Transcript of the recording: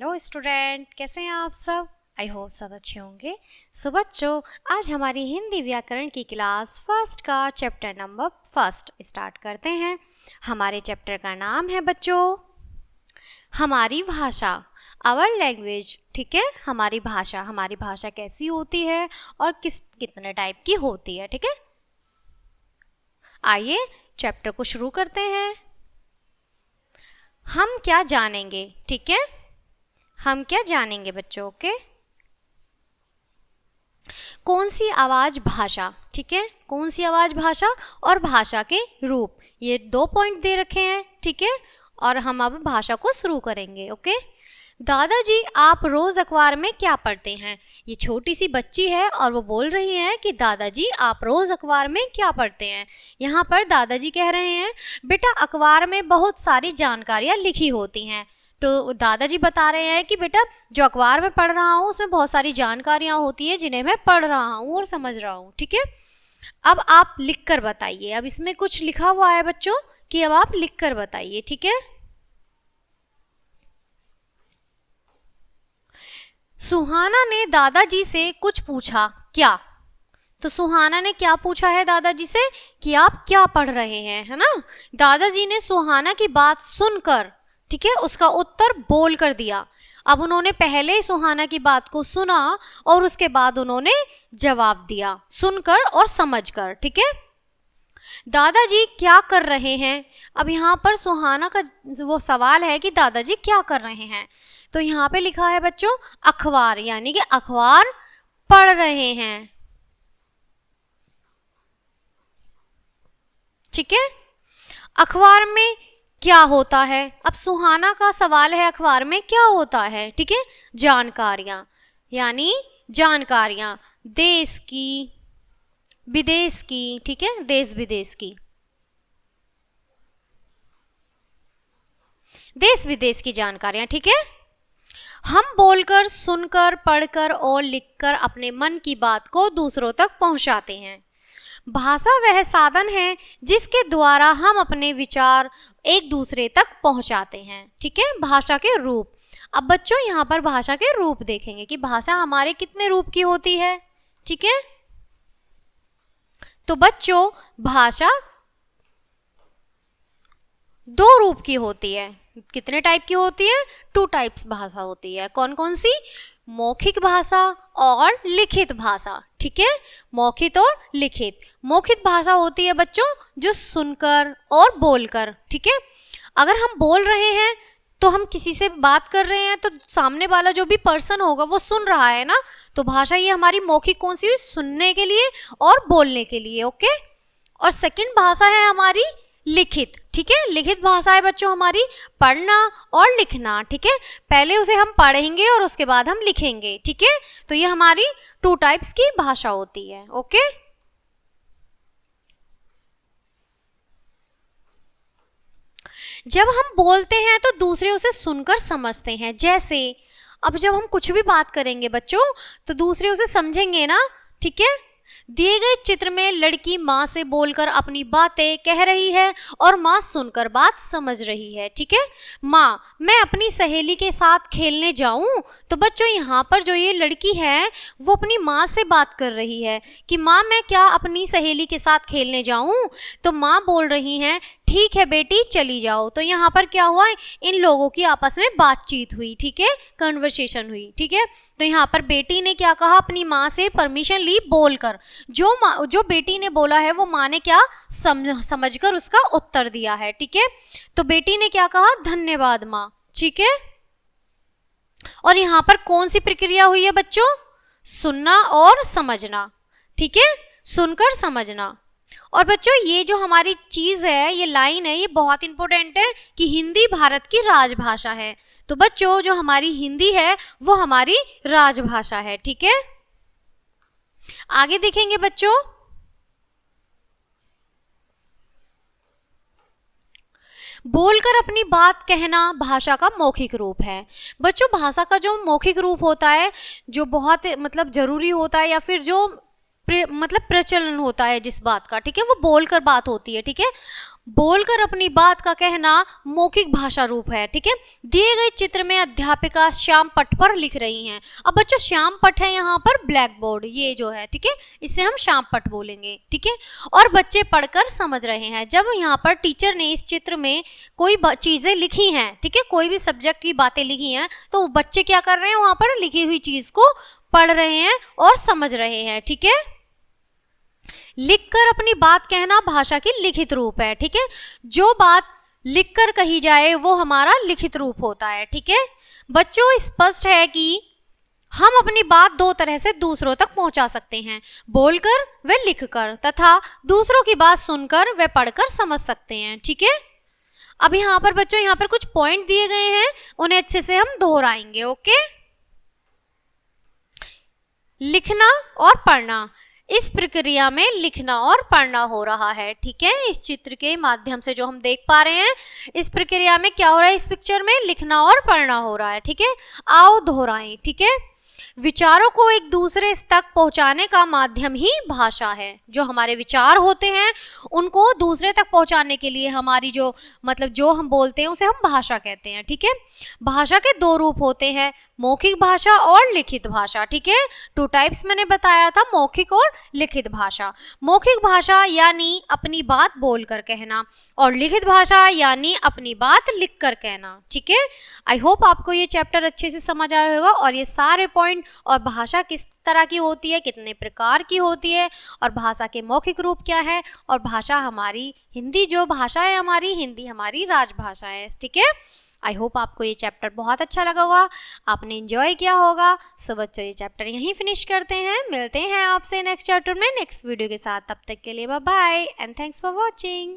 Hello student, कैसे हैं आप सब? आई होप सब अच्छे होंगे। सो बच्चों, आज हमारी हिंदी व्याकरण की क्लास फर्स्ट का चैप्टर नंबर फर्स्ट स्टार्ट करते हैं। हमारे चैप्टर का नाम है बच्चों हमारी भाषा, आवर लैंग्वेज। ठीक है, हमारी भाषा कैसी होती है और कितने टाइप की होती है। ठीक है, आइए चैप्टर को शुरू करते हैं। हम क्या जानेंगे? ठीक है, हम क्या जानेंगे बच्चों? ओके, कौन सी आवाज भाषा। ठीक है, कौन सी आवाज भाषा और भाषा के रूप, ये 2 पॉइंट दे रखे हैं। ठीक है, और हम अब भाषा को शुरू करेंगे। ओके, दादाजी आप रोज अखबार में क्या पढ़ते हैं? ये छोटी सी बच्ची है और वो बोल रही है कि दादाजी आप रोज अखबार में क्या पढ़ते हैं। यहाँ पर दादाजी कह रहे हैं बेटा अखबार में बहुत सारी जानकारियाँ लिखी होती हैं। तो दादाजी बता रहे हैं कि बेटा जो अखबार में पढ़ रहा हूँ उसमें बहुत सारी जानकारियाँ होती हैं जिन्हें मैं पढ़ रहा हूँ और समझ रहा हूँ। ठीक है, अब आप लिख कर बताइए। अब इसमें कुछ लिखा हुआ है बच्चों कि अब आप लिख कर बताइए। ठीक है, सुहाना ने दादाजी से कुछ पूछा, क्या? तो सुहाना ने क्या पूछा है दादाजी से कि आप क्या पढ़ रहे हैं, है ना। दादाजी ने सुहाना की बात सुनकर, ठीक है, उसका उत्तर बोल कर दिया। अब उन्होंने पहले सुहाना की बात को सुना और उसके बाद उन्होंने जवाब दिया, सुनकर और समझकर। ठीक है, दादाजी क्या कर रहे हैं? अब यहाँ पर सुहाना का वो सवाल है कि दादाजी क्या कर रहे हैं। तो यहाँ पे लिखा है बच्चों अखबार, यानी कि अखबार पढ़ रहे हैं। ठीक है, अखबार में क्या होता है? अब सुहाना का सवाल है अखबार में क्या होता है। ठीक है, जानकारियां, यानी जानकारियां देश की, विदेश की। ठीक है, देश विदेश की, देश विदेश की जानकारियां। ठीक है, हम बोलकर, सुनकर, पढ़कर और लिखकर अपने मन की बात को दूसरों तक पहुंचाते हैं। भाषा वह साधन है जिसके द्वारा हम अपने विचार एक दूसरे तक पहुंचाते हैं। ठीक है, भाषा के रूप। अब बच्चों यहाँ पर भाषा के रूप देखेंगे कि भाषा हमारे कितने रूप की होती है। ठीक है, तो बच्चों भाषा 2 रूप की होती है। कितने टाइप की होती है? 2 टाइप्स भाषा होती है। कौन कौन सी? मौखिक भाषा और लिखित भाषा। ठीक है, मौखिक और लिखित। मौखिक भाषा होती है बच्चों जो सुनकर और बोलकर। ठीक है, अगर हम बोल रहे हैं तो हम किसी से बात कर रहे हैं तो सामने वाला जो भी पर्सन होगा वो सुन रहा है ना, तो भाषा ये हमारी मौखिक कौन सी हुई? सुनने के लिए और बोलने के लिए। ओके, और सेकंड भाषा है हमारी लिखित। ठीक है, लिखित भाषा है बच्चों हमारी पढ़ना और लिखना। ठीक है, पहले उसे हम पढ़ेंगे और उसके बाद हम लिखेंगे। ठीक है, तो ये हमारी 2 टाइप्स की भाषा होती है। ओके, जब हम बोलते हैं तो दूसरे उसे सुनकर समझते हैं। जैसे अब जब हम कुछ भी बात करेंगे बच्चों तो दूसरे उसे समझेंगे ना। ठीक है, दिए गए चित्र में लड़की माँ से बोलकर अपनी बातें कह रही है और माँ सुनकर बात समझ रही है। ठीक है, माँ मैं अपनी सहेली के साथ खेलने जाऊं? तो बच्चों यहाँ पर जो ये लड़की है वो अपनी माँ से बात कर रही है कि माँ मैं क्या अपनी सहेली के साथ खेलने जाऊं? तो माँ बोल रही हैं ठीक है बेटी चली जाओ। तो यहाँ पर क्या हुआ? इन लोगों की आपस में बातचीत हुई। ठीक है, कन्वर्सेशन हुई। ठीक है, तो यहाँ पर बेटी ने क्या कहा? अपनी माँ से परमिशन ली बोलकर। जो बेटी ने बोला है वो माँ ने क्या समझकर उसका उत्तर दिया है। ठीक है, तो बेटी ने क्या कहा? धन्यवाद माँ। ठीक है, और यहाँ पर कौन सी प्रक्रिया हुई है बच्चों? सुनना और समझना। ठीक है, सुनकर समझना। और बच्चों ये जो हमारी चीज है, ये लाइन है, ये बहुत इंपॉर्टेंट है कि हिंदी भारत की राजभाषा है। तो बच्चों जो हमारी हिंदी है वो हमारी राजभाषा है। ठीक है, आगे देखेंगे बच्चों। बोलकर अपनी बात कहना भाषा का मौखिक रूप है। बच्चों भाषा का जो मौखिक रूप होता है, जो बहुत मतलब जरूरी होता है या फिर जो मतलब प्रचलन होता है जिस बात का, ठीक है, वो बोलकर बात होती है। ठीक है, बोलकर अपनी बात का कहना मौखिक भाषा रूप है। ठीक है, दिए गए चित्र में अध्यापिका श्याम पट पर लिख रही हैं। अब बच्चों श्याम पट है यहाँ पर ब्लैक बोर्ड, ये जो है, ठीक है, इससे हम श्याम पट बोलेंगे। ठीक है, और बच्चे पढ़कर समझ रहे हैं। जब यहाँ पर टीचर ने इस चित्र में कोई चीजें लिखी हैं, ठीक है, कोई भी सब्जेक्ट की बातें लिखी हैं, तो बच्चे क्या कर रहे हैं, वहां पर लिखी हुई चीज को पढ़ रहे हैं और समझ रहे हैं। ठीक है, लिखकर अपनी बात कहना भाषा की लिखित रूप है। ठीक है, जो बात लिखकर कही जाए वो हमारा लिखित रूप होता है। ठीक है बच्चों, स्पष्ट है कि हम अपनी बात दो तरह से दूसरों तक पहुंचा सकते हैं, बोलकर व लिखकर, तथा दूसरों की बात सुनकर व पढ़कर समझ सकते हैं। ठीक है, अब यहाँ पर बच्चों, यहाँ पर कुछ पॉइंट दिए गए हैं, उन्हें अच्छे से हम दोहराएंगे। ओके, लिखना और पढ़ना, इस प्रक्रिया में लिखना और पढ़ना हो रहा है। ठीक है, इस चित्र के माध्यम से जो हम देख पा रहे हैं, इस प्रक्रिया में क्या हो रहा है, इस पिक्चर में लिखना और पढ़ना हो रहा है। ठीक है, आओ दोहराएं। ठीक है, विचारों को एक दूसरे तक पहुंचाने का माध्यम ही भाषा है। जो हमारे विचार होते हैं उनको दूसरे तक पहुंचाने के लिए हमारी जो जो हम बोलते हैं उसे हम भाषा कहते हैं। ठीक है, भाषा के दो रूप होते हैं, मौखिक भाषा और लिखित भाषा। ठीक है, 2 टाइप्स मैंने बताया था, मौखिक और लिखित भाषा। मौखिक भाषा यानी अपनी बात बोलकर कहना, और लिखित भाषा यानी अपनी बात लिखकर कहना। ठीक है, आई होप आपको ये चैप्टर अच्छे से समझ आया होगा, और ये सारे पॉइंट, और भाषा किस तरह की होती है, कितने प्रकार की होती है, और भाषा के मौखिक रूप क्या है, और भाषा हमारी हिंदी, जो भाषा है हमारी हिंदी हमारी राजभाषा है। ठीक है, आई होप आपको ये चैप्टर बहुत अच्छा लगा होगा, आपने एंजॉय किया होगा। सो बच्चों, ये चैप्टर यहीं फिनिश करते हैं, मिलते हैं आपसे नेक्स्ट चैप्टर में नेक्स्ट वीडियो के साथ। तब तक के लिए bye bye and thanks for watching.